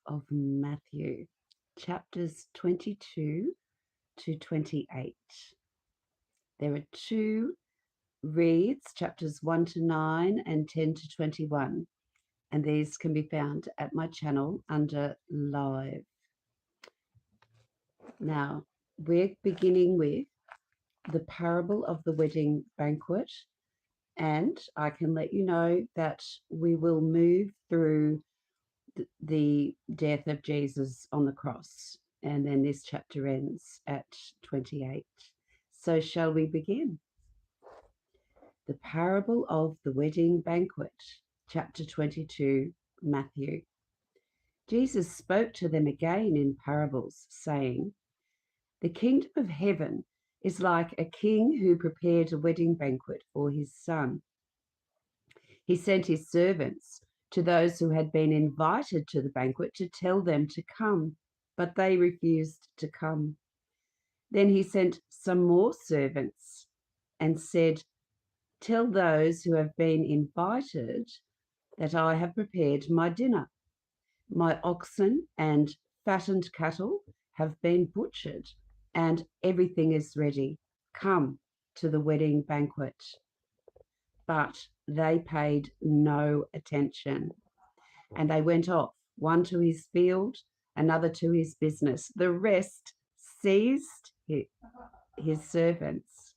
of Matthew, chapters 22 to 28. There are two reads, chapters 1 to 9 and 10 to 21, and these can be found at my channel under live. Now, we're beginning with the parable of the wedding banquet, and I can let you know that we will move through the death of Jesus on the cross, and then this chapter ends at 28. So shall we begin? The parable of the wedding banquet, chapter 22, Matthew. Jesus spoke to them again in parables, saying, "The kingdom of heaven is like a king who prepared a wedding banquet for his son. He sent his servants to those who had been invited to the banquet to tell them to come, but they refused to come. Then he sent some more servants and said, 'Tell those who have been invited that I have prepared my dinner. My oxen and fattened cattle have been butchered, and everything is ready. Come to the wedding banquet.' But they paid no attention, and they went off, one to his field, another to his business. The rest seized his servants,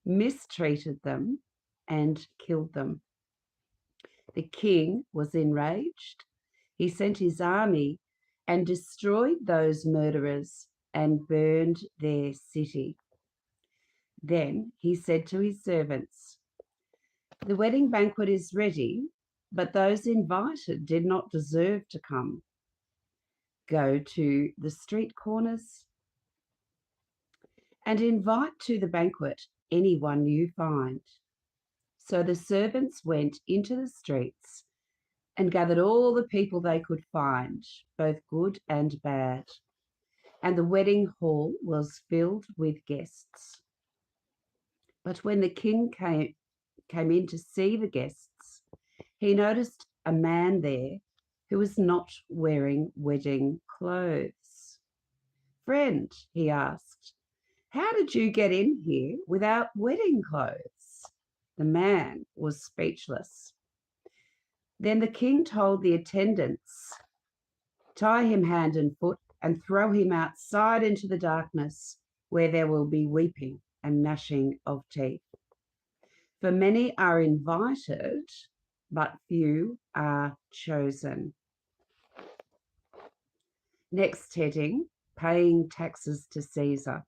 mistreated them, and killed them. The king was enraged. He sent his army and destroyed those murderers and burned their city. Then he said to his servants, 'The wedding banquet is ready, but those invited did not deserve to come. Go to the street corners and invite to the banquet anyone you find.' So the servants went into the streets and gathered all the people they could find, both good and bad. And the wedding hall was filled with guests. But when the king came in to see the guests, he noticed a man there who was not wearing wedding clothes. 'Friend,' he asked, 'how did you get in here without wedding clothes?' The man was speechless. Then the king told the attendants, 'Tie him hand and foot and throw him outside into the darkness, where there will be weeping and gnashing of teeth. For many are invited, but few are chosen.'" Next heading, paying taxes to Caesar.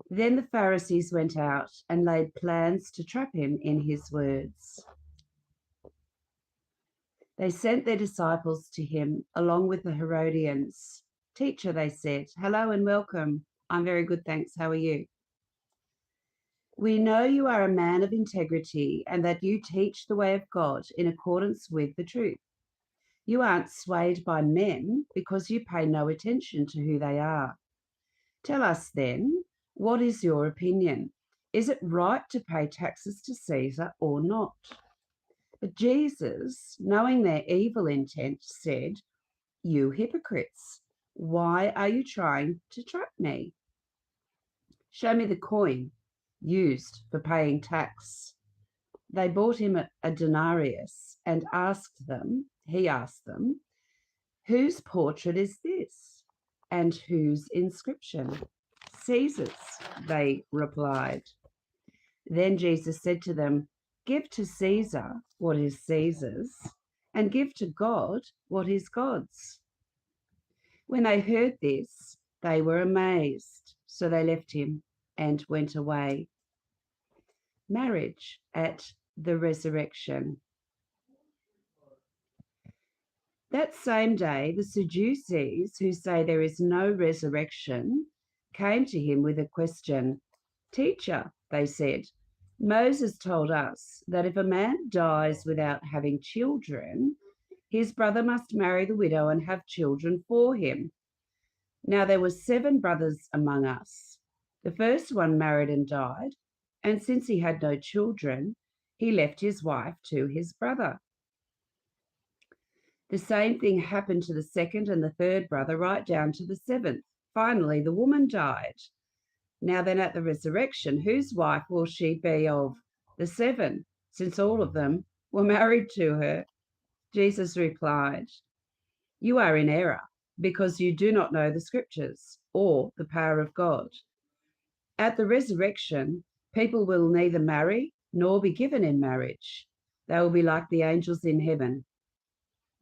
Then the Pharisees went out and laid plans to trap him in his words. They sent their disciples to him along with the Herodians. "Teacher," they said, "hello and welcome. I'm very good, thanks. How are you? We know you are a man of integrity and that you teach the way of God in accordance with the truth. You aren't swayed by men because you pay no attention to who they are. Tell us then, what is your opinion? Is it right to pay taxes to Caesar or not?" But Jesus, knowing their evil intent, said, "You hypocrites, why are you trying to trap me? Show me the coin used for paying tax." They brought him a denarius and he asked them, "Whose portrait is this? And whose inscription?" "Caesar's," they replied. Then Jesus said to them, "Give to Caesar what is Caesar's, and give to God what is God's." When they heard this, they were amazed, so they left him and went away. Marriage at the resurrection. That same day, the Sadducees, who say there is no resurrection, came to him with a question. "Teacher," they said, "Moses told us that if a man dies without having children, his brother must marry the widow and have children for him. Now there were 7 brothers among us. The first one married and died, and since he had no children, he left his wife to his brother. The same thing happened to the second and the third brother, right down to the seventh. Finally, the woman died. Now then, at the resurrection, whose wife will she be of the seven, since all of them were married to her? Jesus replied, "You are in error, because you do not know the scriptures or the power of God. At the resurrection, people will neither marry nor be given in marriage. They will be like the angels in heaven.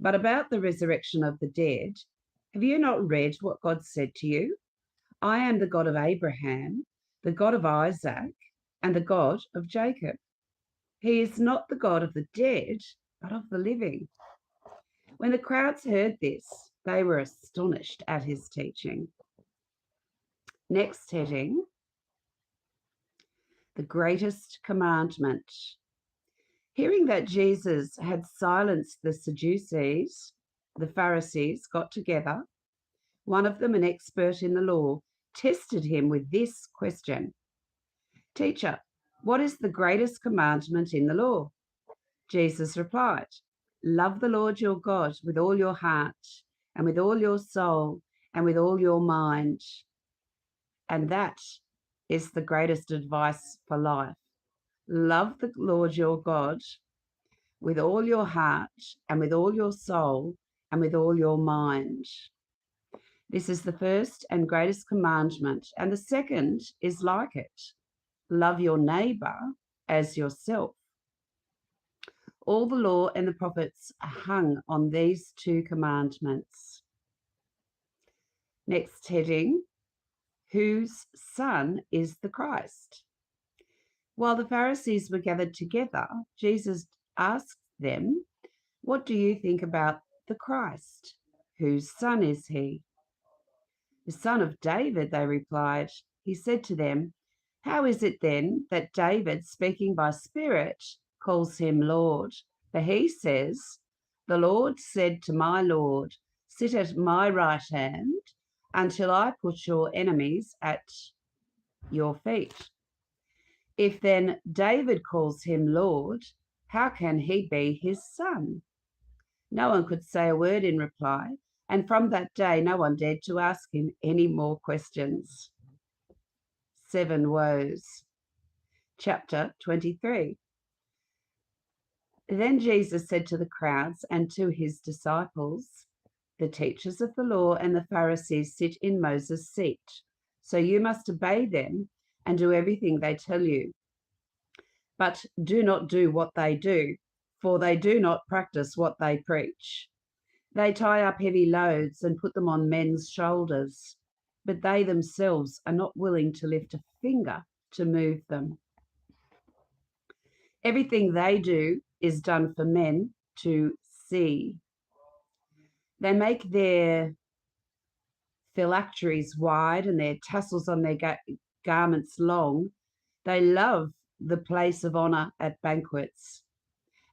But about the resurrection of the dead, have you not read what God said to you? I am the God of Abraham, the God of Isaac, and the God of Jacob. He is not the God of the dead, but of the living." When the crowds heard this, they were astonished at his teaching. Next heading, the greatest commandment. Hearing that Jesus had silenced the Sadducees, the Pharisees got together. One of them, an expert in the law, tested him with this question: "Teacher, what is the greatest commandment in the law?" Jesus replied, "Love the Lord your God with all your heart and with all your soul and with all your mind." And that is the greatest advice for life. Love the Lord your God with all your heart and with all your soul and with all your mind. This is the first and greatest commandment, and the second is like it: love your neighbor as yourself. All the law and the prophets are hung on these two commandments. Next heading, whose son is the Christ? While the Pharisees were gathered together, Jesus asked them, "What do you think about the Christ? Whose son is he?" "The son of David," they replied. He said to them, "How is it then that David, speaking by Spirit, calls him Lord? For he says, 'The Lord said to my Lord, sit at my right hand until I put your enemies at your feet.' If then David calls him Lord, how can he be his son?" No one could say a word in reply, and from that day no one dared to ask him any more questions. 7 woes. Chapter 23. Then Jesus said to the crowds and to his disciples, "The teachers of the law and the Pharisees sit in Moses' seat, so you must obey them and do everything they tell you. But do not do what they do, for they do not practice what they preach. They tie up heavy loads and put them on men's shoulders, but they themselves are not willing to lift a finger to move them. Everything they do is done for men to see. They make their phylacteries wide and their tassels on their garments long. They love the place of honor at banquets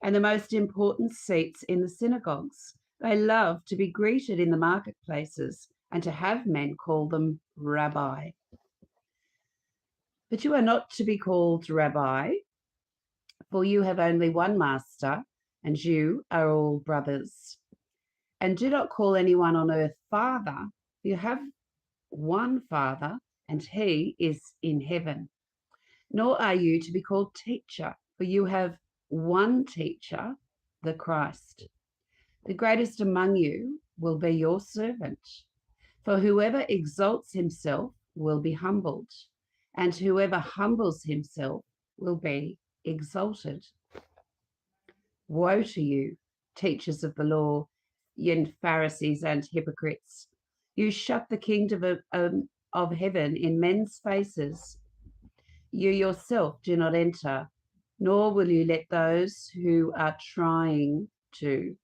and the most important seats in the synagogues. They love to be greeted in the marketplaces and to have men call them rabbi. But you are not to be called rabbi, for you have only one master, and you are all brothers. And do not call anyone on earth Father, for you have one Father, and he is in heaven. Nor are you to be called teacher, for you have one teacher, the Christ. The greatest among you will be your servant. For whoever exalts himself will be humbled, and whoever humbles himself will be exalted. Woe to you, teachers of the law, you Pharisees and hypocrites! You shut the kingdom of heaven in men's faces. You yourself do not enter, nor will you let those who are trying to.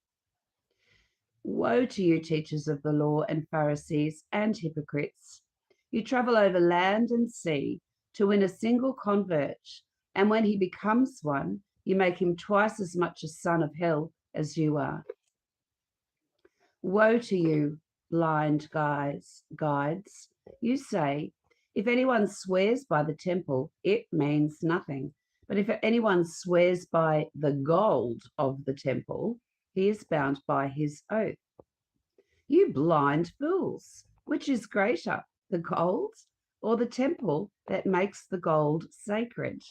Woe to you, teachers of the law and Pharisees and hypocrites! You travel over land and sea to win a single convert, and when he becomes one, you make him twice as much a son of hell as you are. Woe to you, blind guides! You say, if anyone swears by the temple, it means nothing. But if anyone swears by the gold of the temple, he is bound by his oath. You blind fools, which is greater, the gold or the temple that makes the gold sacred?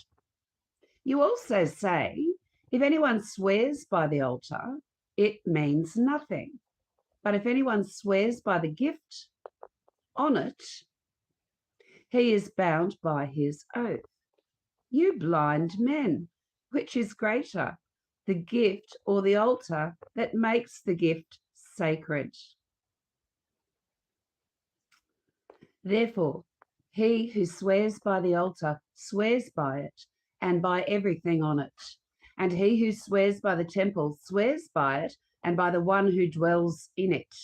You also say, if anyone swears by the altar, it means nothing. But if anyone swears by the gift on it, he is bound by his oath. You blind men, which is greater, the gift or the altar that makes the gift sacred? Therefore, he who swears by the altar swears by it and by everything on it. And he who swears by the temple swears by it and by the one who dwells in it.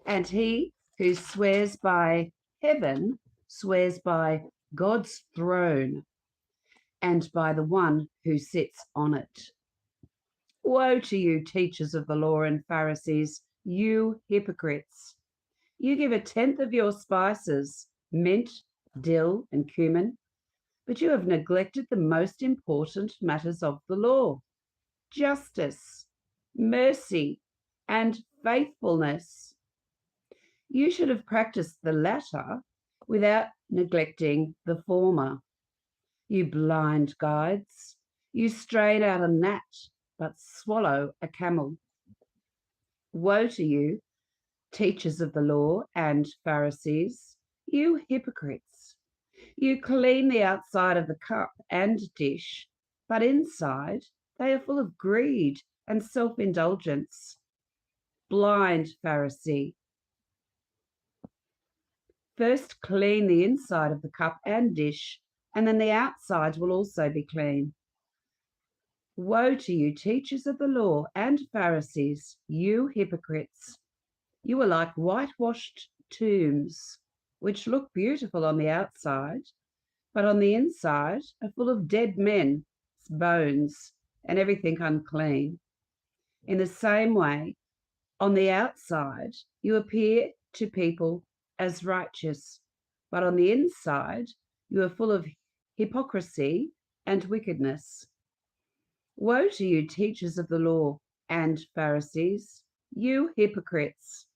And he who swears by heaven swears by God's throne and by the one who sits on it. Woe to you, teachers of the law and Pharisees, you hypocrites! You give 1/10 of your spices, mint, dill, and cumin, but you have neglected the most important matters of the law: justice, mercy, and faithfulness. You should have practiced the latter without neglecting the former. You blind guides, you strain out a gnat, but swallow a camel. Woe to you, teachers of the law and Pharisees, you hypocrites! You clean the outside of the cup and dish, but inside they are full of greed and self-indulgence. Blind Pharisee! First clean the inside of the cup and dish, and then the outside will also be clean. Woe to you, teachers of the law and Pharisees, you hypocrites! You are like whitewashed tombs, which look beautiful on the outside, but on the inside are full of dead men's bones and everything unclean. In the same way, on the outside, you appear to people as righteous, but on the inside, you are full of hypocrisy and wickedness. Woe to you, teachers of the law and Pharisees, you hypocrites!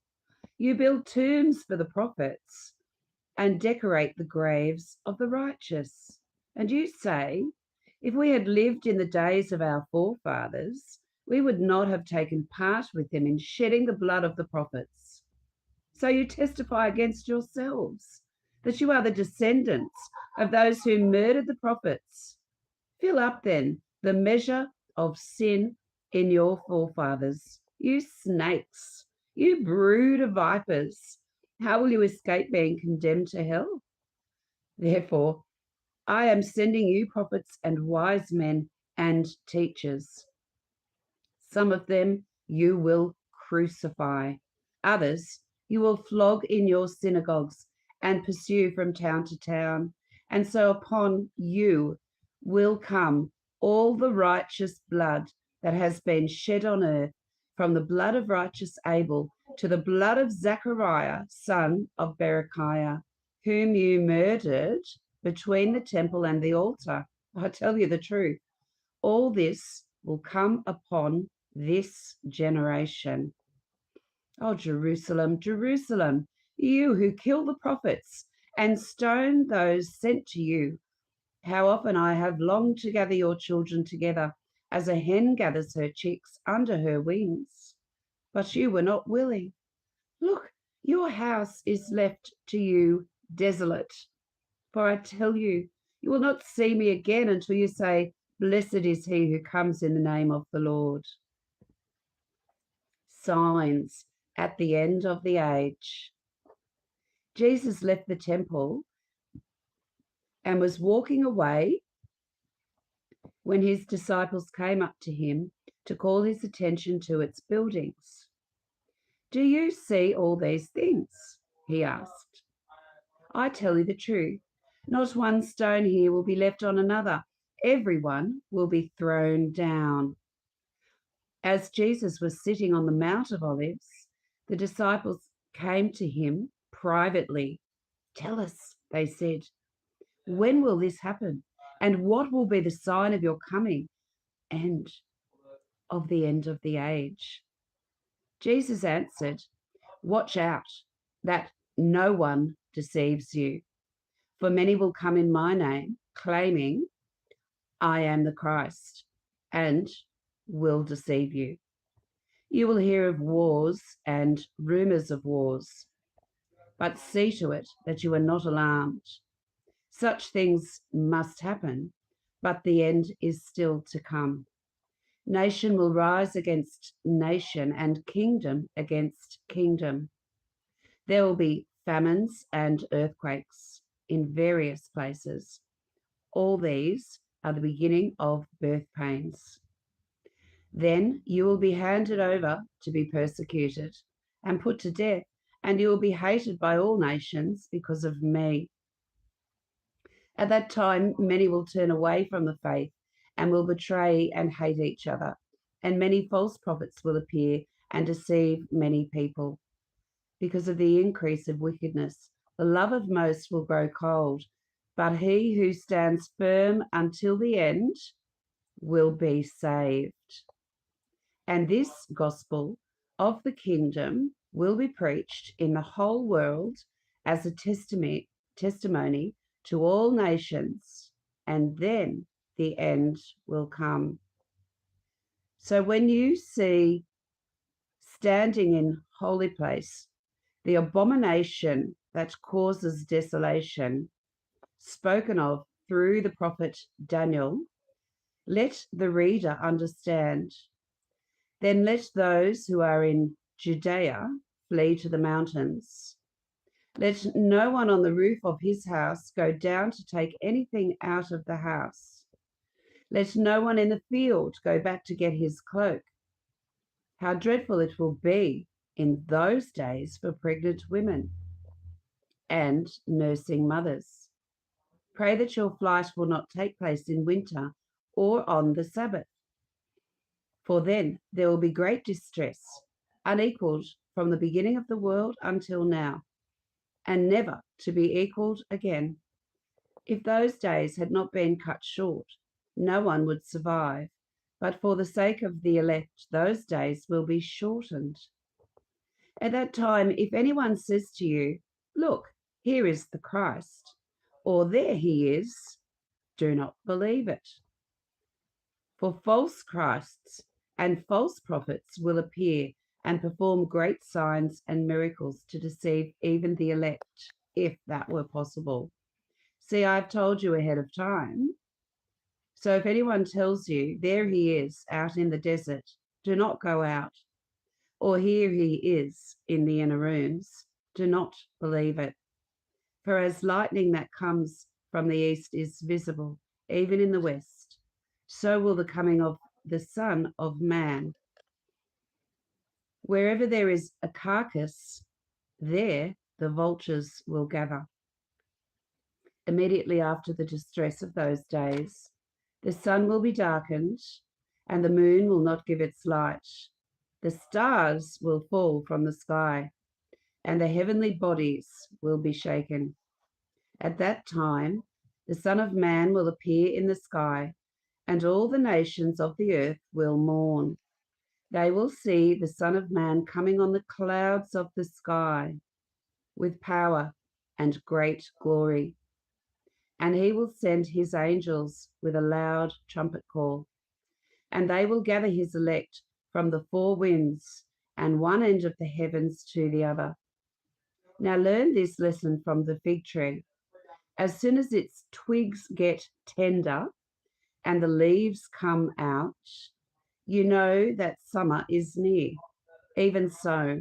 You build tombs for the prophets and decorate the graves of the righteous. And you say, if we had lived in the days of our forefathers, we would not have taken part with them in shedding the blood of the prophets. So you testify against yourselves that you are the descendants of those who murdered the prophets. Fill up then the measure of sin in your forefathers. You snakes, you brood of vipers, how will you escape being condemned to hell? Therefore, I am sending you prophets and wise men and teachers. Some of them you will crucify. Others you will flog in your synagogues and pursue from town to town. And so upon you will come all the righteous blood that has been shed on earth, from the blood of righteous Abel to the blood of Zechariah, son of Berechiah, whom you murdered between the temple and the altar. I tell you the truth, all this will come upon this generation. Oh, Jerusalem, Jerusalem, you who kill the prophets and stone those sent to you, how often I have longed to gather your children together as a hen gathers her chicks under her wings, but you were not willing. Look, your house is left to you desolate. For I tell you, you will not see me again until you say, blessed is he who comes in the name of the Lord. Signs at the end of the age. Jesus left the temple and was walking away when his disciples came up to him to call his attention to its buildings. Do you see all these things? He asked. I tell you the truth, not one stone here will be left on another. Everyone will be thrown down. As Jesus was sitting on the Mount of Olives, the disciples came to him privately. Tell us, they said, when will this happen? And what will be the sign of your coming and of the end of the age. Jesus answered, "Watch out that no one deceives you, for many will come in my name, claiming, 'I am the Christ,' and will deceive you. You will hear of wars and rumors of wars, but see to it that you are not alarmed. Such things must happen, but the end is still to come. Nation will rise against nation and kingdom against kingdom. There will be famines and earthquakes in various places. All these are the beginning of birth pains. Then you will be handed over to be persecuted and put to death, and you will be hated by all nations because of me. At that time, many will turn away from the faith and will betray and hate each other, and many false prophets will appear and deceive many people. Because of the increase of wickedness, the love of most will grow cold, but he who stands firm until the end will be saved. And this gospel of the kingdom will be preached in the whole world as a testimony to all nations, and then the end will come. So when you see standing in holy place the abomination that causes desolation, spoken of through the prophet Daniel, let the reader understand. Then let those who are in Judea flee to the mountains. Let no one on the roof of his house go down to take anything out of the house. Let no one in the field go back to get his cloak. How dreadful it will be in those days for pregnant women and nursing mothers. Pray that your flight will not take place in winter or on the Sabbath, for then there will be great distress, unequaled from the beginning of the world until now, and never to be equaled again. If those days had not been cut short, no one would survive, but for the sake of the elect, those days will be shortened. At that time, if anyone says to you, 'Look, here is the Christ,' or 'There he is,' do not believe it. For false Christs and false prophets will appear and perform great signs and miracles to deceive even the elect, if that were possible. See, I've told you ahead of time. So if anyone tells you, 'There he is out in the desert,' do not go out. Or 'Here he is in the inner rooms,' do not believe it. For as lightning that comes from the east is visible, even in the west, so will the coming of the Son of Man. Wherever there is a carcass, there the vultures will gather. Immediately after the distress of those days, the sun will be darkened, and the moon will not give its light. The stars will fall from the sky, and the heavenly bodies will be shaken. At that time, the Son of Man will appear in the sky, and all the nations of the earth will mourn. They will see the Son of Man coming on the clouds of the sky with power and great glory. And he will send his angels with a loud trumpet call, and they will gather his elect from the four winds and one end of the heavens to the other. Now learn this lesson from the fig tree. As soon as its twigs get tender and the leaves come out, you know that summer is near. Even so,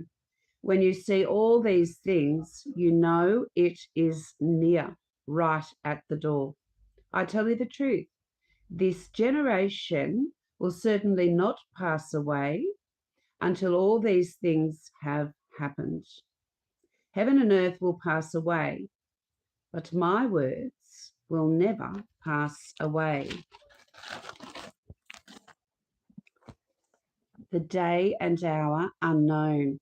when you see all these things, you know it is near, right at the door. I tell you the truth, this generation will certainly not pass away until all these things have happened. Heaven and earth will pass away, but my words will never pass away. The day and hour unknown.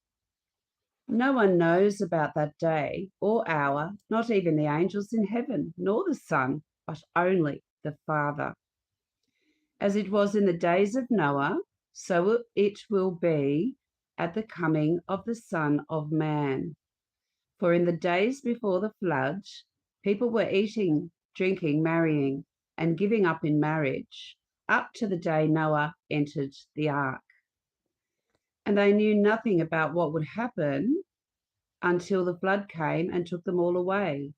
No one knows about that day or hour, not even the angels in heaven, nor the Son, but only the Father. As it was in the days of Noah, so it will be at the coming of the Son of Man. For in the days before the flood, people were eating, drinking, marrying, and giving up in marriage, up to the day Noah entered the ark. And they knew nothing about what would happen until the flood came and took them all away.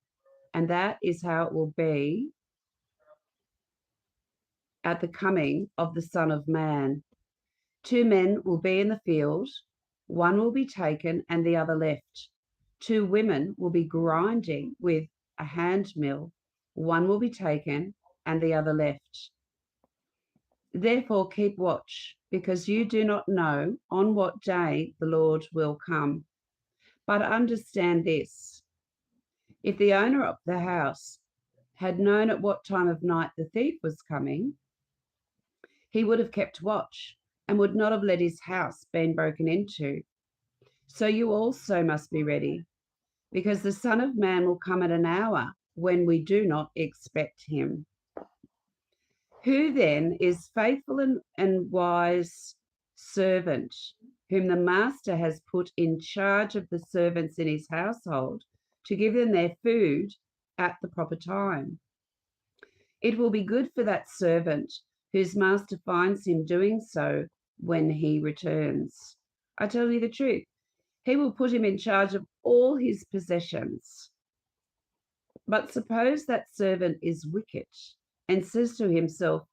And that is how it will be at the coming of the Son of Man. 2 men will be in the field, one will be taken and the other left. 2 women will be grinding with a hand mill, one will be taken and the other left. Therefore keep watch, because you do not know on what day the Lord will come. But understand this, if the owner of the house had known at what time of night the thief was coming, he would have kept watch and would not have let his house been broken into. So you also must be ready, because the Son of Man will come at an hour when we do not expect him. Who then is faithful and wise servant, whom the master has put in charge of the servants in his household to give them their food at the proper time? It will be good for that servant whose master finds him doing so when he returns. I tell you the truth, he will put him in charge of all his possessions. But suppose that servant is wicked and says to himself,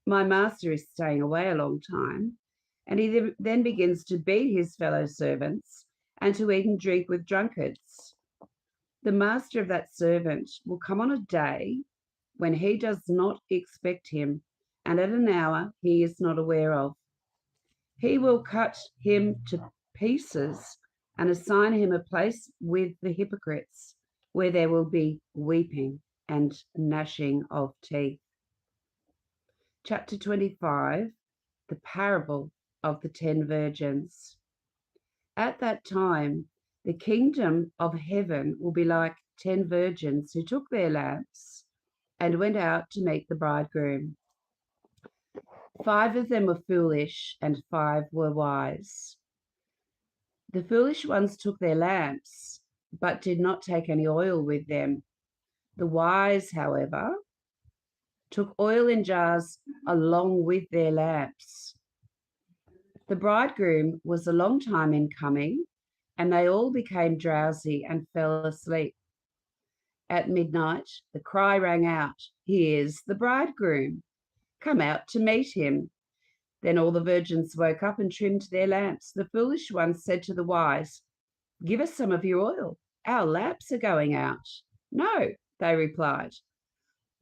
my master is staying away a long time, and he then begins to beat his fellow servants and to eat and drink with drunkards. The master of that servant will come on a day when he does not expect him, and at an hour he is not aware of. He will cut him to pieces and assign him a place with the hypocrites, where there will be weeping and gnashing of teeth. Chapter 25, the parable of the 10 virgins. At that time, the kingdom of heaven will be like 10 virgins who took their lamps and went out to meet the bridegroom. 5 of them were foolish and 5 were wise. The foolish ones took their lamps, but did not take any oil with them. The wise, however, took oil in jars along with their lamps. The bridegroom was a long time in coming, and they all became drowsy and fell asleep. At midnight, the cry rang out, "Here's the bridegroom. Come out to meet him." Then all the virgins woke up and trimmed their lamps. The foolish ones said to the wise, "Give us some of your oil. Our lamps are going out." "No," they replied.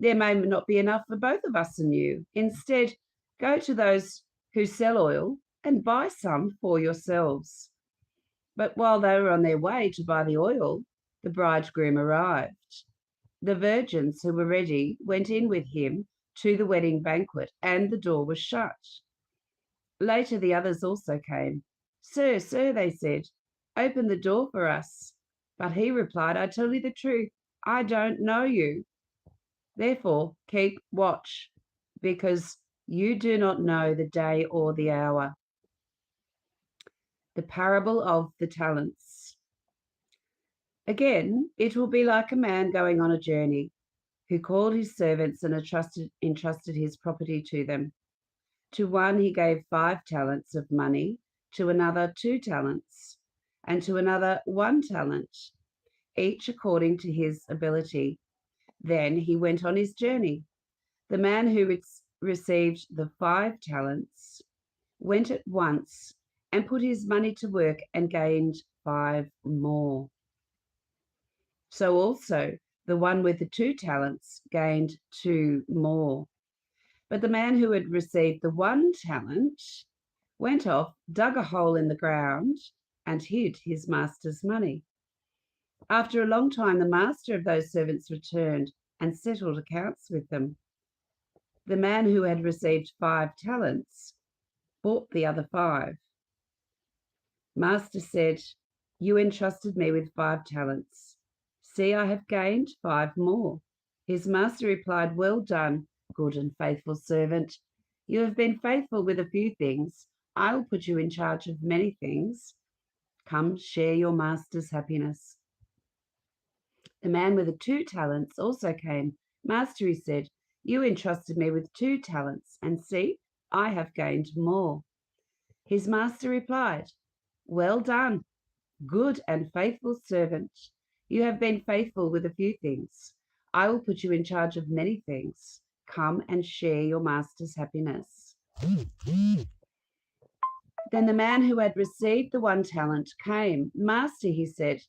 "There may not be enough for both of us and you. Instead, go to those who sell oil and buy some for yourselves." But while they were on their way to buy the oil, the bridegroom arrived. The virgins who were ready went in with him to the wedding banquet, and the door was shut. Later the others also came. "Sir, sir," they said, "open the door for us." But he replied, "I tell you the truth, I don't know you. Therefore, keep watch, because you do not know the day or the hour." The parable of the talents. Again, it will be like a man going on a journey, who called his servants and entrusted his property to them. To one he gave 5 talents of money, to another 2 talents, and to another 1 talent, each according to his ability. Then he went on his journey. The man who received the 5 talents went at once and put his money to work and gained 5 more. So also the one with the 2 talents gained 2 more. But the man who had received the 1 talent went off, dug a hole in the ground, and hid his master's money. After a long time, the master of those servants returned and settled accounts with them. The man who had received 5 talents bought the other 5. Master said, "You entrusted me with 5 talents. See, I have gained 5 more." His master replied, "Well done, good and faithful servant. You have been faithful with a few things. I will put you in charge of many things. Come, share your master's happiness." The man with the 2 talents also came. "Master," he said, "you entrusted me with 2 talents, and see, I have gained more." His master replied, "Well done, good and faithful servant. You have been faithful with a few things. I will put you in charge of many things. Come and share your master's happiness." Then the man who had received the 1 talent came. "Master," he said,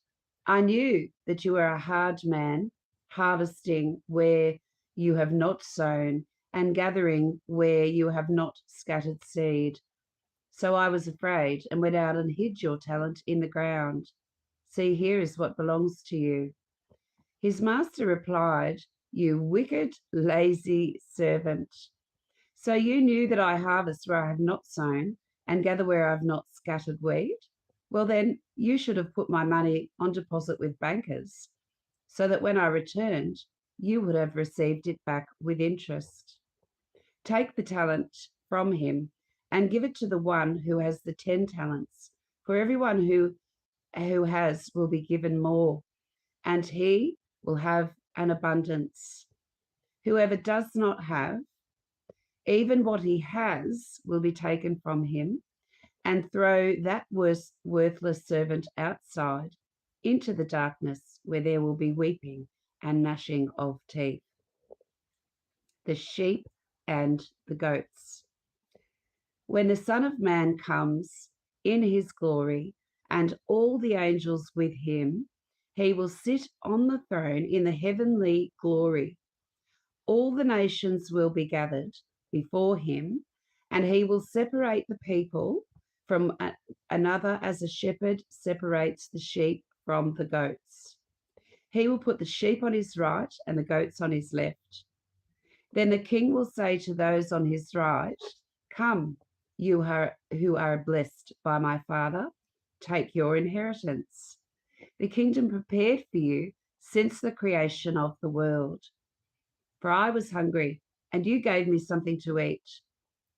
"I knew that you are a hard man, harvesting where you have not sown and gathering where you have not scattered seed. So I was afraid and went out and hid your talent in the ground. See, here is what belongs to you." His master replied, "You wicked, lazy servant. So you knew that I harvest where I have not sown and gather where I have not scattered wheat? Well, then you should have put my money on deposit with bankers, so that when I returned, you would have received it back with interest. Take the talent from him and give it to the one who has the 10 talents. For everyone who has will be given more, and he will have an abundance. Whoever does not have, even what he has will be taken from him, and throw that worthless servant outside into the darkness where there will be weeping and gnashing of teeth." The sheep and the goats. When the Son of Man comes in his glory and all the angels with him, he will sit on the throne in the heavenly glory. All the nations will be gathered before him, and he will separate the people from another as a shepherd separates the sheep from the goats. He will put the sheep on his right and the goats on his left. Then the king will say to those on his right, "Come, you who are blessed by my Father, take your inheritance, the kingdom prepared for you since the creation of the world. For I was hungry, and you gave me something to eat.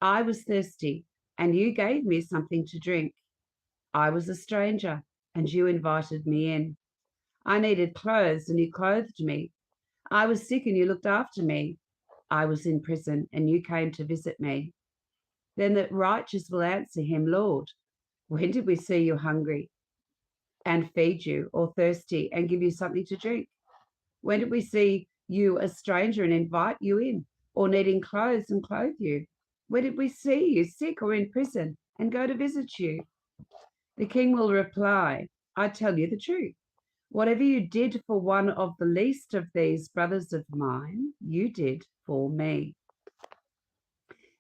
I was thirsty, and you gave me something to drink. I was a stranger, and you invited me in. I needed clothes, and you clothed me. I was sick, and you looked after me. I was in prison, and you came to visit me." Then the righteous will answer him, "Lord, when did we see you hungry and feed you, or thirsty and give you something to drink? When did we see you a stranger and invite you in, or needing clothes and clothe you? When did we see you sick or in prison and go to visit you?" The king will reply, "I tell you the truth. Whatever you did for one of the least of these brothers of mine, you did for me."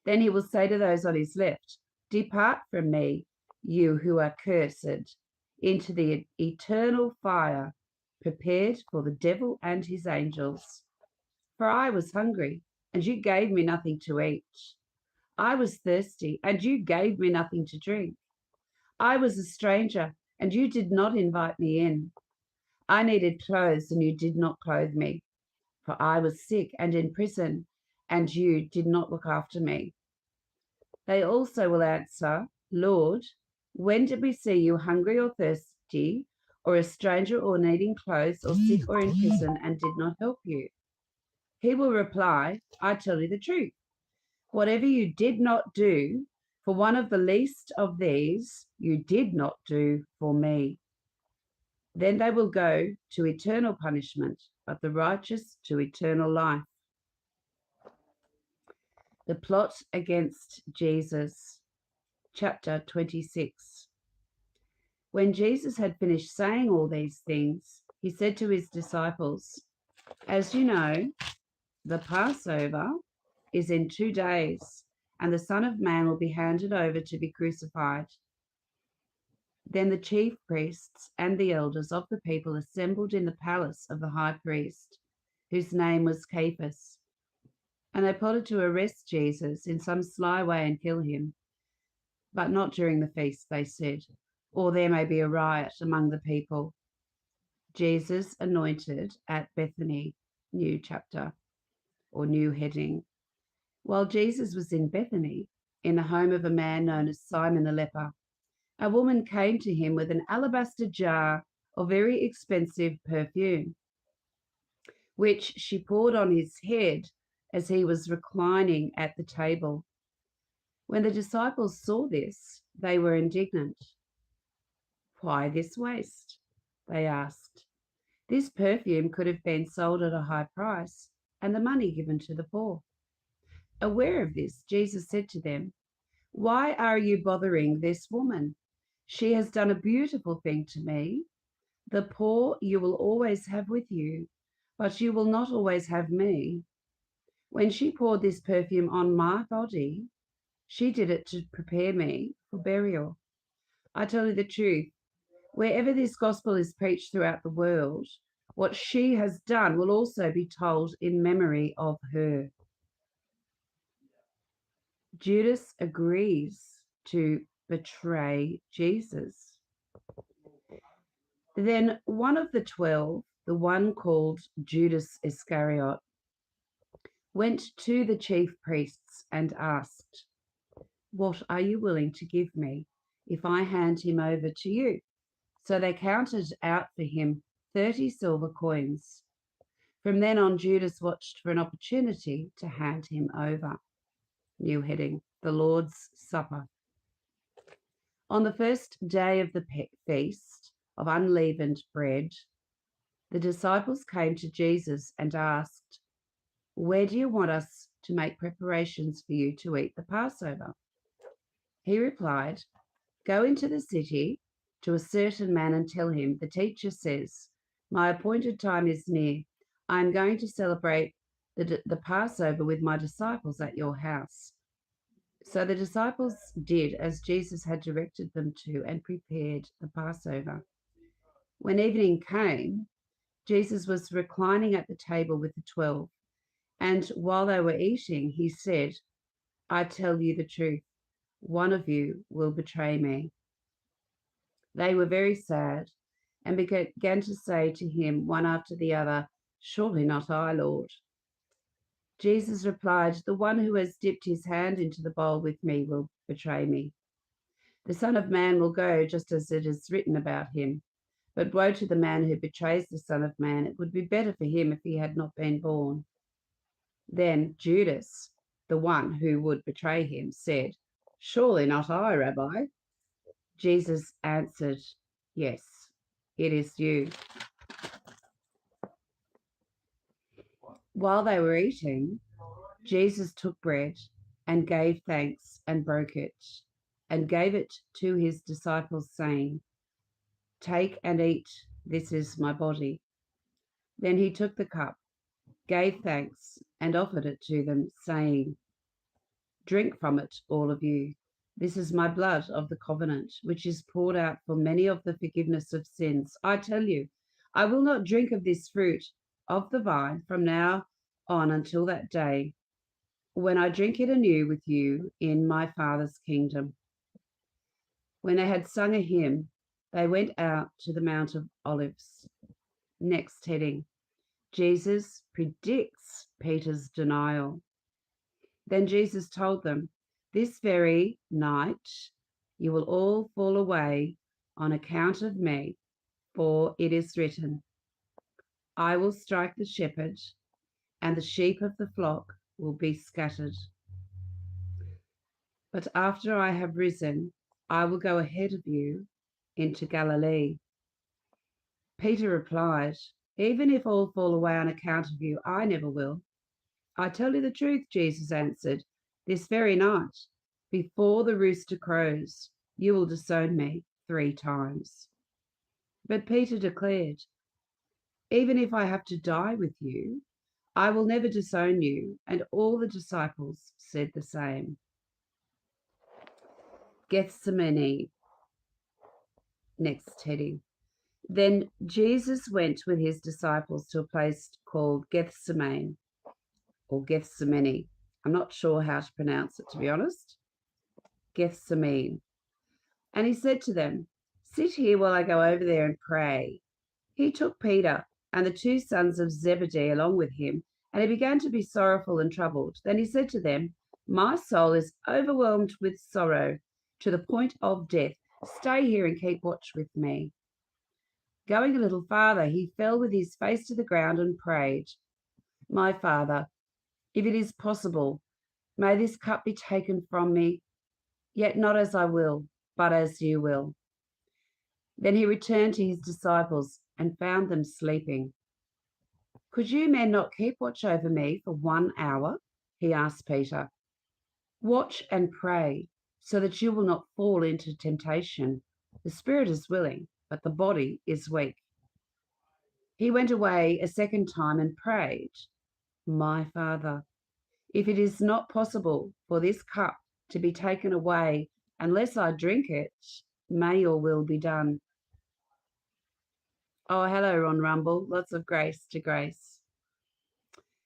Then he will say to those on his left, "Depart from me, you who are cursed, into the eternal fire prepared for the devil and his angels. For I was hungry, and you gave me nothing to eat. I was thirsty, and you gave me nothing to drink. I was a stranger, and you did not invite me in. I needed clothes, and you did not clothe me. For I was sick and in prison, and you did not look after me." They also will answer, "Lord, when did we see you hungry or thirsty, or a stranger or needing clothes, or sick or in prison, and did not help you?" He will reply, "I tell you the truth. Whatever you did not do for one of the least of these, you did not do for me." Then they will go to eternal punishment, but the righteous to eternal life. The plot against Jesus. Chapter 26. When Jesus had finished saying all these things, he said to his disciples, "As you know, the Passover is in 2 days, and the Son of Man will be handed over to be crucified." Then the chief priests and the elders of the people assembled in the palace of the high priest, whose name was Caiaphas, and they plotted to arrest Jesus in some sly way and kill him. "But not during the feast," they said, "or there may be a riot among the people." Jesus anointed at Bethany, new chapter or new heading. While Jesus was in Bethany, in the home of a man known as Simon the leper, a woman came to him with an alabaster jar of very expensive perfume, which she poured on his head as he was reclining at the table. When the disciples saw this, they were indignant. "Why this waste?" they asked. "This perfume could have been sold at a high price and the money given to the poor." Aware of this, Jesus said to them, "Why are you bothering this woman? She has done a beautiful thing to me. The poor you will always have with you, but you will not always have me. When she poured this perfume on my body, she did it to prepare me for burial. I tell you the truth, wherever this gospel is preached throughout the world, what she has done will also be told in memory of her." Judas agrees to betray Jesus. Then one of the 12, the one called Judas Iscariot, went to the chief priests and asked, "What are you willing to give me if I hand him over to you?" So they counted out for him 30 silver coins. From then on, Judas watched for an opportunity to hand him over. New heading, the Lord's Supper. On the first day of the feast of unleavened bread, the disciples came to Jesus and asked, "Where do you want us to make preparations for you to eat the Passover?" He replied, "Go into the city to a certain man and tell him, the teacher says, my appointed time is near. I am going to celebrate the Passover with my disciples at your house." So the disciples did as Jesus had directed them to and prepared the Passover. When evening came, Jesus was reclining at the table with the 12, and while they were eating, he said, "I tell you the truth, one of you will betray me." They were very sad and began to say to him one after the other, "Surely not I, Lord." Jesus replied, "The one who has dipped his hand into the bowl with me will betray me. The Son of Man will go just as it is written about him. But woe to the man who betrays the Son of Man. It would be better for him if he had not been born." Then Judas, the one who would betray him, said, "Surely not I, Rabbi." Jesus answered, "Yes, it is you." While they were eating, Jesus took bread and gave thanks and broke it and gave it to his disciples, saying, "Take and eat, this is my body." Then he took the cup, gave thanks, and offered it to them, saying, "Drink from it, all of you. This is my blood of the covenant, which is poured out for many of the forgiveness of sins. I tell you, I will not drink of this fruit of the vine from now on until that day when I drink it anew with you in my Father's kingdom." When they had sung a hymn, they went out to the Mount of Olives. Next heading, Jesus predicts Peter's denial. Then Jesus told them, "This very night you will all fall away on account of me, for it is written, I will strike the shepherd, and the sheep of the flock will be scattered. But after I have risen, I will go ahead of you into Galilee." Peter replied, "Even if all fall away on account of you, I never will." "I tell you the truth," Jesus answered, "this very night, before the rooster crows, you will disown me 3 times. But Peter declared, "Even if I have to die with you, I will never disown you." And all the disciples said the same. Gethsemane. Next heading. Then Jesus went with his disciples to a place called Gethsemane or Gethsemane. I'm not sure how to pronounce it, to be honest. Gethsemane. And he said to them, "Sit here while I go over there and pray." He took Peter and the 2 sons of Zebedee along with him, and he began to be sorrowful and troubled. Then he said to them, My soul is overwhelmed with sorrow to the point of death. Stay here and keep watch with me. Going a little farther, he fell with his face to the ground and prayed, My Father, if it is possible, may this cup be taken from me, yet not as I will, but as you will. Then he returned to his disciples and found them sleeping. Could you men not keep watch over me for 1 hour? He asked Peter. Watch and pray so that you will not fall into temptation. The spirit is willing, but the body is weak. He went away a second time and prayed, My Father, if it is not possible for this cup to be taken away unless I drink it, may your will be done. Oh, hello, Ron Rumble. Lots of grace to Grace.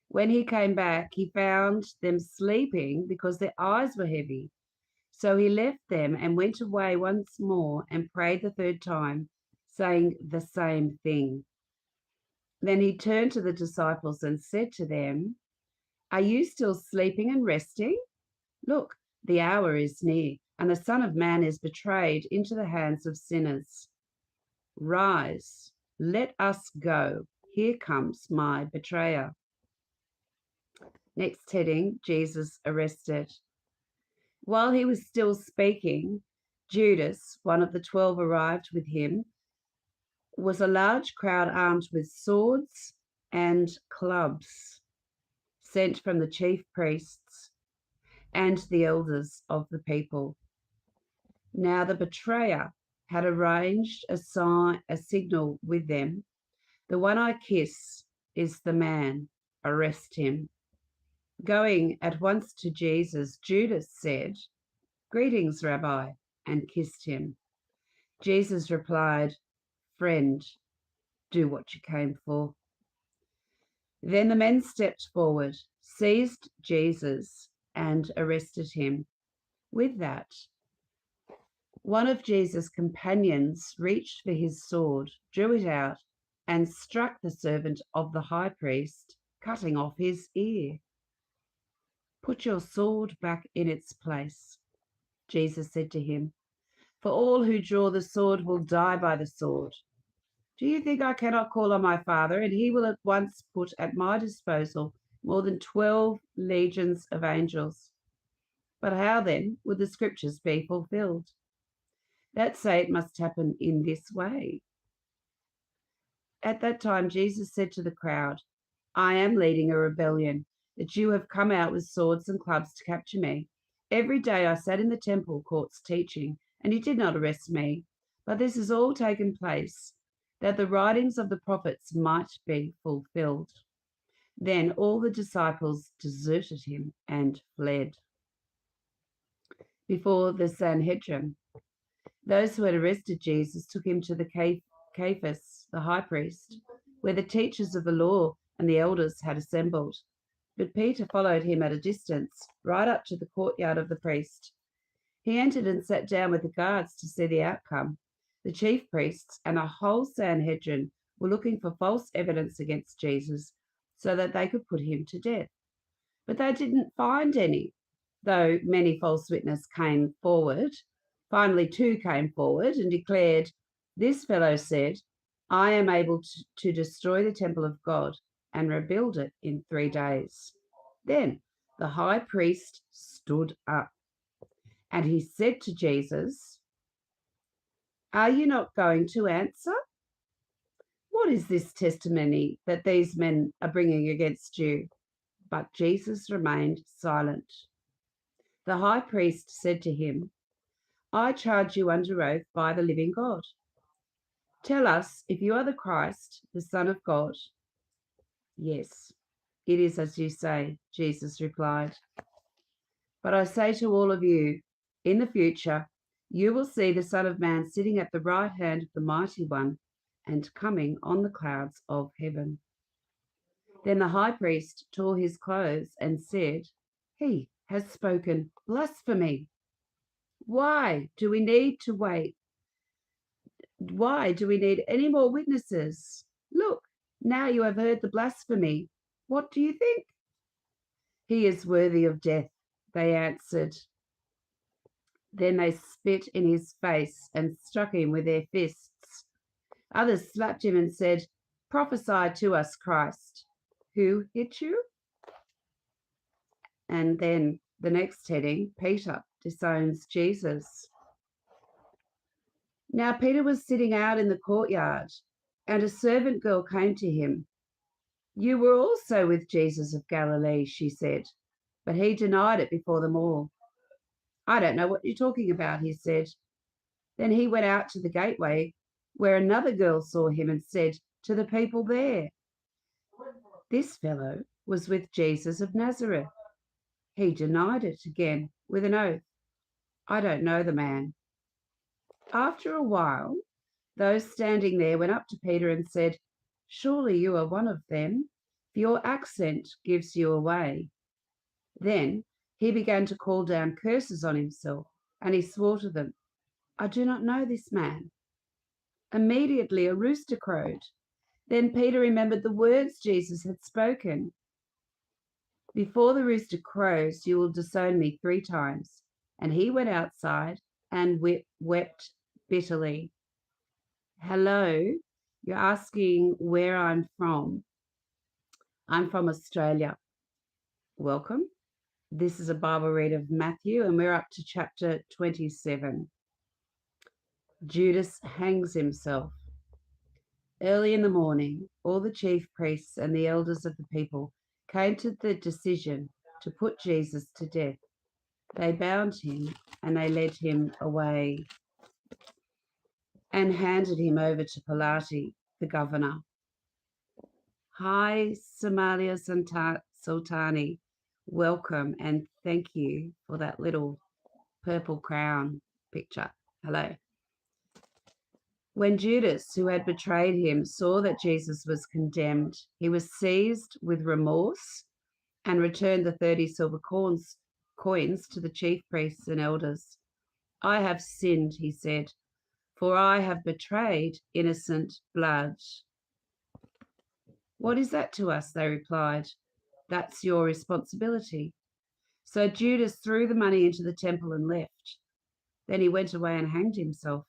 When he came back, he found them sleeping because their eyes were heavy. So he left them and went away once more and prayed the third time, saying the same thing. Then he turned to the disciples and said to them, Are you still sleeping and resting? Look, the hour is near, and the Son of Man is betrayed into the hands of sinners. Rise, let us go. Here comes my betrayer. Next heading, Jesus arrested. While he was still speaking, Judas, one of the 12, arrived. With him was a large crowd armed with swords and clubs, sent from the chief priests and the elders of the people. Now the betrayer had arranged a signal with them. The one I kiss is the man. Arrest him. Going at once to Jesus, Judas said, Greetings, Rabbi, and kissed him. Jesus replied, Friend, do what you came for. Then the men stepped forward, seized Jesus, and arrested him. With that, one of Jesus' companions reached for his sword, drew it out, and struck the servant of the high priest, cutting off his ear. Put your sword back in its place, Jesus said to him, for all who draw the sword will die by the sword. Do you think I cannot call on my Father, and he will at once put at my disposal more than 12 legions of angels? But how then would the scriptures be fulfilled that say it must happen in this way? At that time, Jesus said to the crowd, I am leading a rebellion, that you have come out with swords and clubs to capture me. Every day I sat in the temple courts teaching, and you did not arrest me. But this has all taken place, that the writings of the prophets might be fulfilled. Then all the disciples deserted him and fled. Before the Sanhedrin, those who had arrested Jesus took him to the Caiaphas, the high priest, where the teachers of the law and the elders had assembled. But Peter followed him at a distance, right up to the courtyard of the priest. He entered and sat down with the guards to see the outcome. The chief priests and a whole Sanhedrin were looking for false evidence against Jesus so that they could put him to death. But they didn't find any, though many false witnesses came forward. Finally, 2 came forward and declared, This fellow said, I am able to destroy the temple of God and rebuild it in 3 days. Then the high priest stood up and he said to Jesus, Are you not going to answer? What is this testimony that these men are bringing against you? But Jesus remained silent. The high priest said to him, I charge you under oath by the living God. Tell us if you are the Christ, the Son of God. Yes, it is as you say, Jesus replied. But I say to all of you, in the future, you will see the Son of Man sitting at the right hand of the Mighty One and coming on the clouds of heaven. Then the high priest tore his clothes and said, He has spoken blasphemy. Why do we need to wait? Why do we need any more witnesses? Look, now you have heard the blasphemy. What do you think? He is worthy of death. they answered. Then they spit in his face and struck him with their fists. Others slapped him and said, "Prophesy to us, Christ. Who hit you?" And then the next heading, Peter disowns Jesus. Now Peter was sitting out in the courtyard, and a servant girl came to him. "You were also with Jesus of Galilee," she said. But he denied it before them all. "I don't know what you're talking about," he said. Then he went out to the gateway, where another girl saw him and said to the people there, "This fellow was with Jesus of Nazareth." He denied it again with an oath. "I don't know the man." After a while, those standing there went up to Peter and said, "Surely you are one of them, for your accent gives you away." Then he began to call down curses on himself, and he swore to them, "I do not know this man." Immediately a rooster crowed. Then Peter remembered the words Jesus had spoken. "Before the rooster crows, you will disown me 3 times." And he went outside and wept bitterly. Hello, you're asking where I'm from. I'm from Australia. Welcome. This is a Bible read of Matthew, and we're up to chapter 27. Judas hangs himself. Early in the morning, all the chief priests and the elders of the people came to the decision to put Jesus to death. They bound him and they led him away and handed him over to Pilate, the governor. Hi, Somalia Sultani. Welcome and thank you for that little purple crown picture. Hello. When Judas, who had betrayed him, saw that Jesus was condemned, he was seized with remorse and returned the 30 silver coins to the chief priests and elders. "I have sinned," he said, "for I have betrayed innocent blood." "What is that to us?" they replied. "That's your responsibility." So Judas threw the money into the temple and left. Then he went away and hanged himself.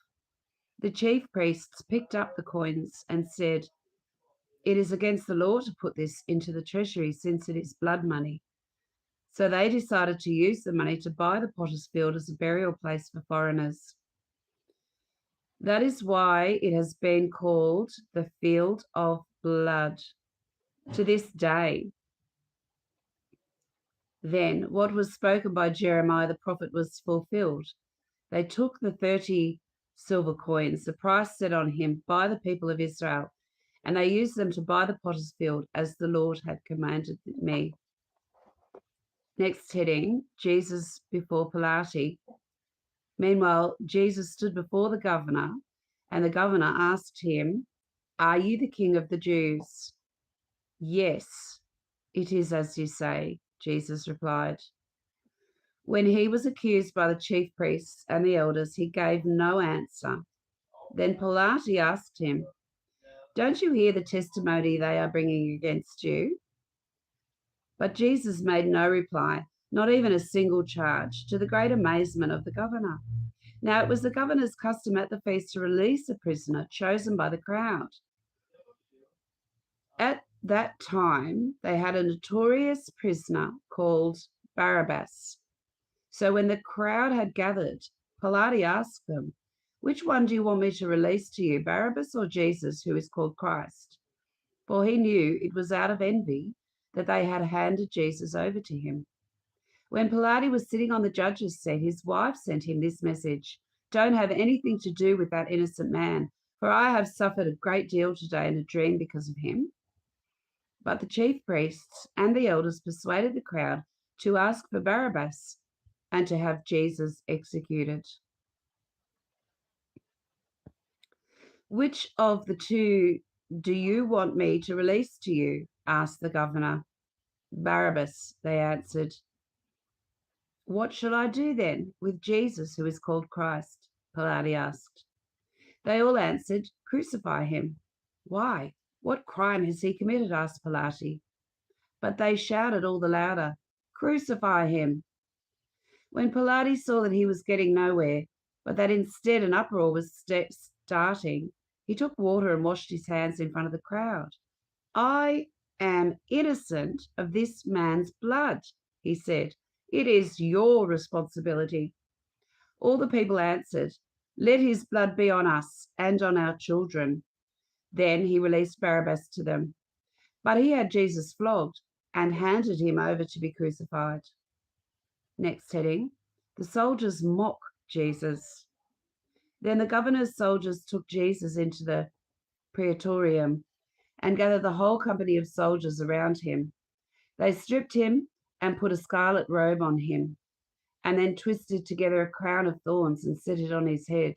The chief priests picked up the coins and said, "It is against the law to put this into the treasury since it is blood money." So they decided to use the money to buy the potter's field as a burial place for foreigners. That is why it has been called the Field of Blood to this day. Then what was spoken by Jeremiah the prophet was fulfilled. They took the 30 silver coins, the price set on him by the people of Israel, and they used them to buy the potter's field as the Lord had commanded me. Next heading, Jesus before Pilate. Meanwhile, Jesus stood before the governor, and the governor asked him, "Are you the king of the Jews?" "Yes, it is as you say," Jesus replied. When he was accused by the chief priests and the elders, he gave no answer. Then Pilate asked him, "Don't you hear the testimony they are bringing against you?" But Jesus made no reply, not even a single charge, to the great amazement of the governor. Now it was the governor's custom at the feast to release a prisoner chosen by the crowd. At that time, they had a notorious prisoner called Barabbas. So when the crowd had gathered, Pilate asked them, "Which one do you want me to release to you, Barabbas or Jesus, who is called Christ?" For he knew it was out of envy that they had handed Jesus over to him. When Pilate was sitting on the judge's seat, his wife sent him this message: "Don't have anything to do with that innocent man, for I have suffered a great deal today in a dream because of him." But the chief priests and the elders persuaded the crowd to ask for Barabbas and to have Jesus executed. "Which of the two do you want me to release to you?" asked the governor. "Barabbas," they answered. "What shall I do then with Jesus, who is called Christ?" Pilate asked. They all answered, "Crucify him." "Why? What crime has he committed?" asked Pilate. But they shouted all the louder, "Crucify him." When Pilates saw that he was getting nowhere, but that instead an uproar was starting, he took water and washed his hands in front of the crowd. I am innocent of this man's blood, he said. It is your responsibility. All the people answered, let his blood be on us and on our children. Then he released Barabbas to them. But he had Jesus flogged and handed him over to be crucified. Next heading, the soldiers mock Jesus. Then the governor's soldiers took Jesus into the praetorium and gathered the whole company of soldiers around him. They stripped him and put a scarlet robe on him, and then twisted together a crown of thorns and set it on his head.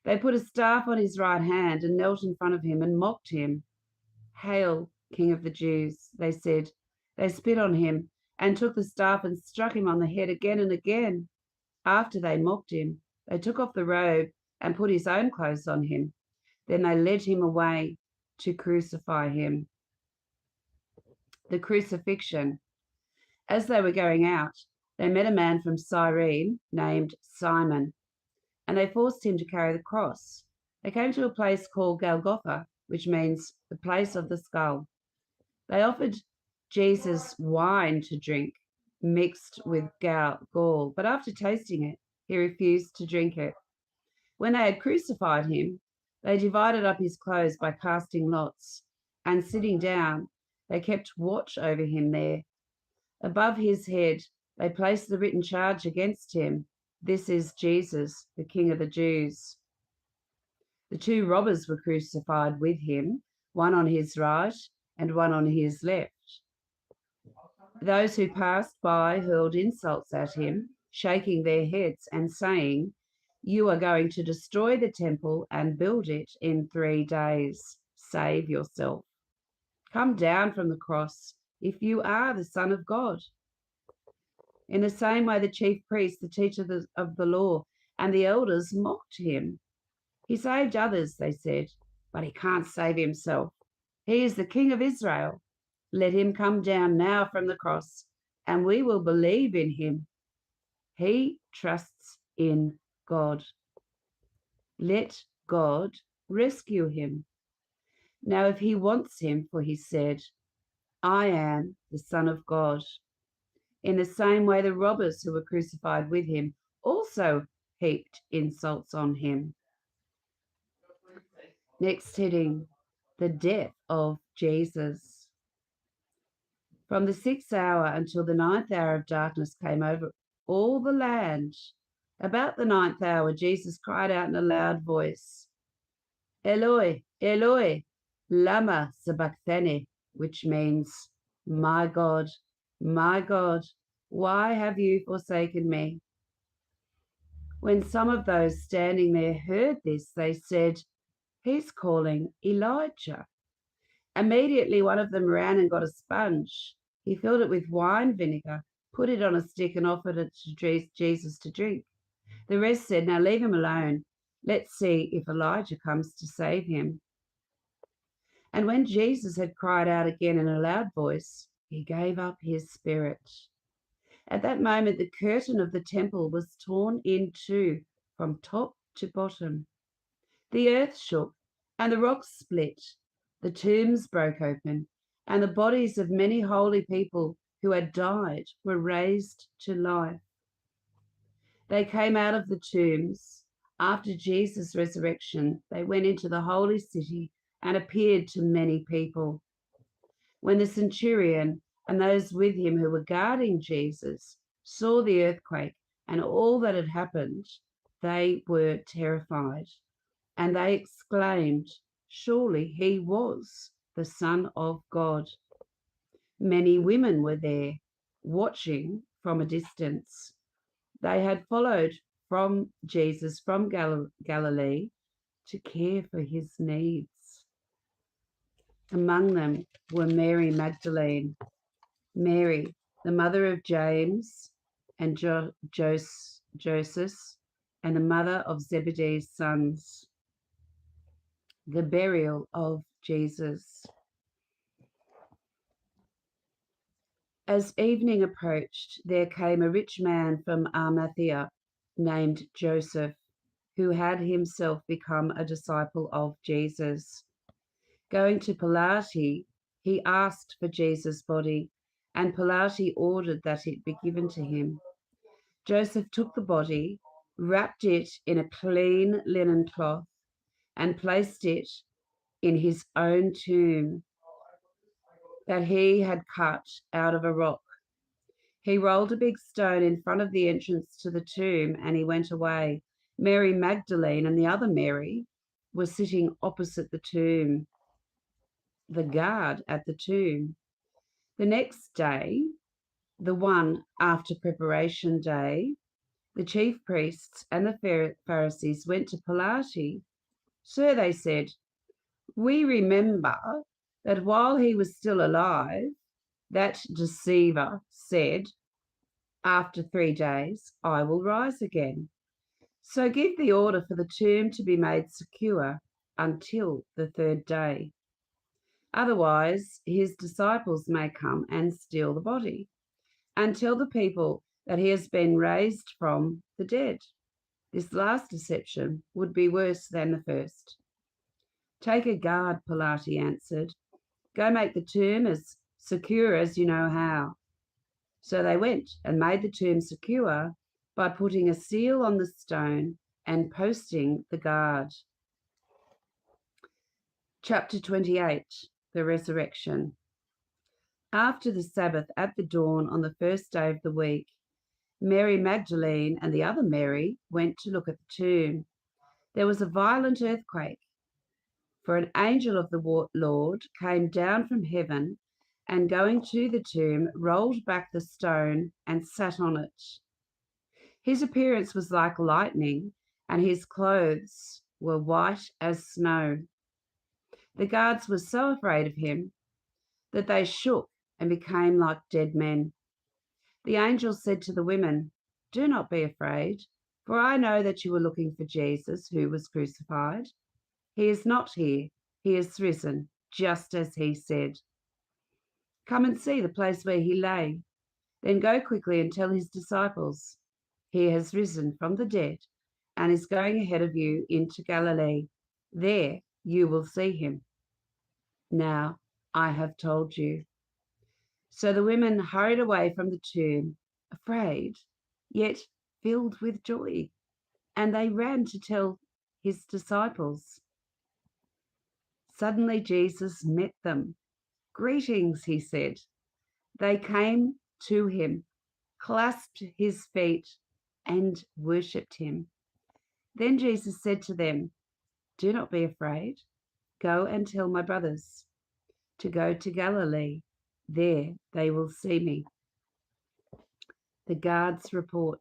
They put a staff on his right hand and knelt in front of him and mocked him. Hail, King of the Jews, they said. They spit on him and took the staff and struck him on the head again and again. After they mocked him, they took off the robe and put his own clothes on him. Then they led him away to crucify him. The crucifixion. As they were going out, they met a man from Cyrene named Simon, and they forced him to carry the cross. They came to a place called Golgotha, which means the place of the skull. They offered Jesus wine to drink, mixed with gall, but after tasting it, he refused to drink it. When they had crucified him, they divided up his clothes by casting lots, and sitting down, they kept watch over him there. Above his head, they placed the written charge against him. This is Jesus, the King of the Jews. The two robbers were crucified with him, one on his right and one on his left. Those who passed by hurled insults at him, shaking their heads and saying, you are going to destroy the temple and build it in 3 days. Save yourself. Come down from the cross if you are the Son of God. In the same way, the chief priests, the teachers of the law, and the elders mocked him. He saved others, they said, but he can't save himself. He is the King of Israel. Let him come down now from the cross, and we will believe in him. He trusts in God. Let God rescue him. Now, if he wants him, for he said, I am the Son of God. In the same way, the robbers who were crucified with him also heaped insults on him. Next heading, the death of Jesus. From the 6th hour until the 9th hour of darkness came over all the land. About the 9th hour, Jesus cried out in a loud voice, Eloi, Eloi, lama sabachthani, which means, my God, why have you forsaken me? When some of those standing there heard this, they said, he's calling Elijah. Immediately one of them ran and got a sponge. He filled it with wine vinegar, put it on a stick and offered it to Jesus to drink. The rest said, now leave him alone. Let's see if Elijah comes to save him. And when Jesus had cried out again in a loud voice, he gave up his spirit. At that moment, the curtain of the temple was torn in two from top to bottom. The earth shook and the rocks split. The tombs broke open and the bodies of many holy people who had died were raised to life. They came out of the tombs. After Jesus' resurrection, they went into the holy city and appeared to many people. When the centurion and those with him who were guarding Jesus saw the earthquake and all that had happened, they were terrified, and they exclaimed, surely he was the Son of God. Many women were there, watching from a distance. They had followed from Jesus from Galilee to care for his needs. Among them were Mary Magdalene, Mary, the mother of James and Joseph, and the mother of Zebedee's sons. The burial of Jesus. As evening approached, there came a rich man from Arimathea named Joseph, who had himself become a disciple of Jesus. Going to Pilate, he asked for Jesus' body, and Pilate ordered that it be given to him. Joseph took the body, wrapped it in a clean linen cloth, and placed it in his own tomb that he had cut out of a rock. He rolled a big stone in front of the entrance to the tomb and he went away. Mary Magdalene and the other Mary were sitting opposite the tomb, the guard at the tomb. The next day, the one after preparation day, the chief priests and the Pharisees went to Pilate. Sir, they said, we remember that while he was still alive, that deceiver said, after 3 days, I will rise again. So give the order for the tomb to be made secure until the 3rd day. Otherwise, his disciples may come and steal the body and tell the people that he has been raised from the dead. This last deception would be worse than the first. Take a guard, Pilate answered. Go make the tomb as secure as you know how. So they went and made the tomb secure by putting a seal on the stone and posting the guard. Chapter 28, the Resurrection. After the Sabbath at the dawn on the 1st day of the week, Mary Magdalene and the other Mary went to look at the tomb. There was a violent earthquake, for an angel of the Lord came down from heaven and going to the tomb, rolled back the stone and sat on it. His appearance was like lightning, and his clothes were white as snow. The guards were so afraid of him that they shook and became like dead men. The angel said to the women, do not be afraid, for I know that you are looking for Jesus who was crucified. He is not here. He is risen, just as he said. Come and see the place where he lay. Then go quickly and tell his disciples, he has risen from the dead and is going ahead of you into Galilee. There you will see him. Now I have told you. So the women hurried away from the tomb, afraid, yet filled with joy, and they ran to tell his disciples. Suddenly Jesus met them. Greetings, he said. They came to him, clasped his feet, and worshipped him. Then Jesus said to them, do not be afraid. Go and tell my brothers to go to Galilee. There they will see me. The guards report.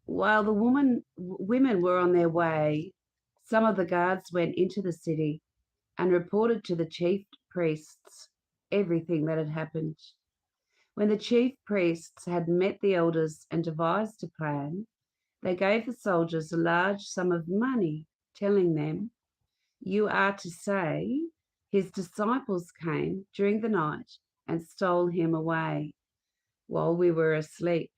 While the women were on their way, some of the guards went into the city and reported to the chief priests everything that had happened. When the chief priests had met the elders and devised a plan, they gave the soldiers a large sum of money, telling them, you are to say, his disciples came during the night and stole him away while we were asleep.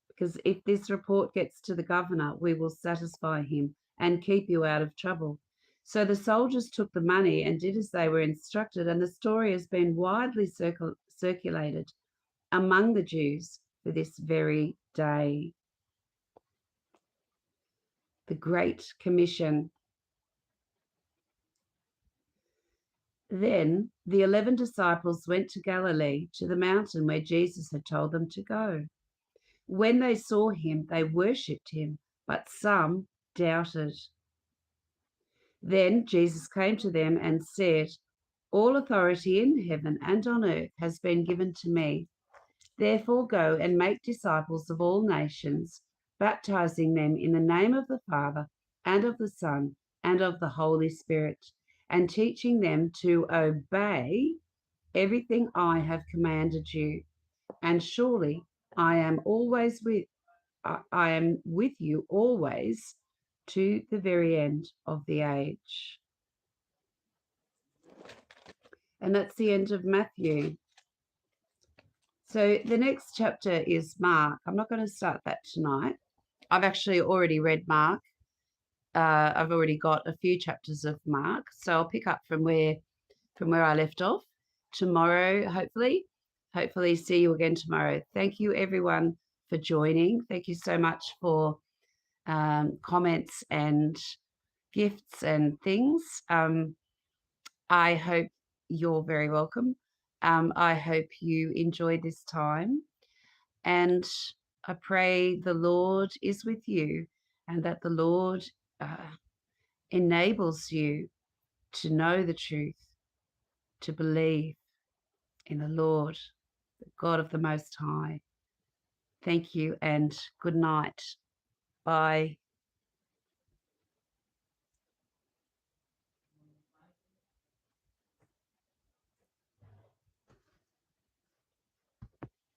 Because if this report gets to the governor, we will satisfy him and keep you out of trouble. So the soldiers took the money and did as they were instructed, and the story has been widely circulated among the Jews for this very day. The Great Commission. Then the 11 disciples went to Galilee, to the mountain where Jesus had told them to go. When they saw him, they worshipped him, but some doubted. Then Jesus came to them and said, all authority in heaven and on earth has been given to me. Therefore go and make disciples of all nations, baptizing them in the name of the Father and of the Son and of the Holy Spirit, and teaching them to obey everything I have commanded you. And surely I am with you always to the very end of the age. And that's the end of Matthew. So the next chapter is Mark. I'm not going to start that tonight. I've actually already read Mark. I've already got a few chapters of Mark, so I'll pick up from where I left off tomorrow. Hopefully see you again tomorrow. Thank you everyone for joining. Thank you so much for comments and gifts and things. I hope you're very welcome. I hope you enjoyed this time, and I pray the Lord is with you and that the Lord enables you to know the truth, to believe in the Lord, the God of the Most High. Thank you and good night. Bye.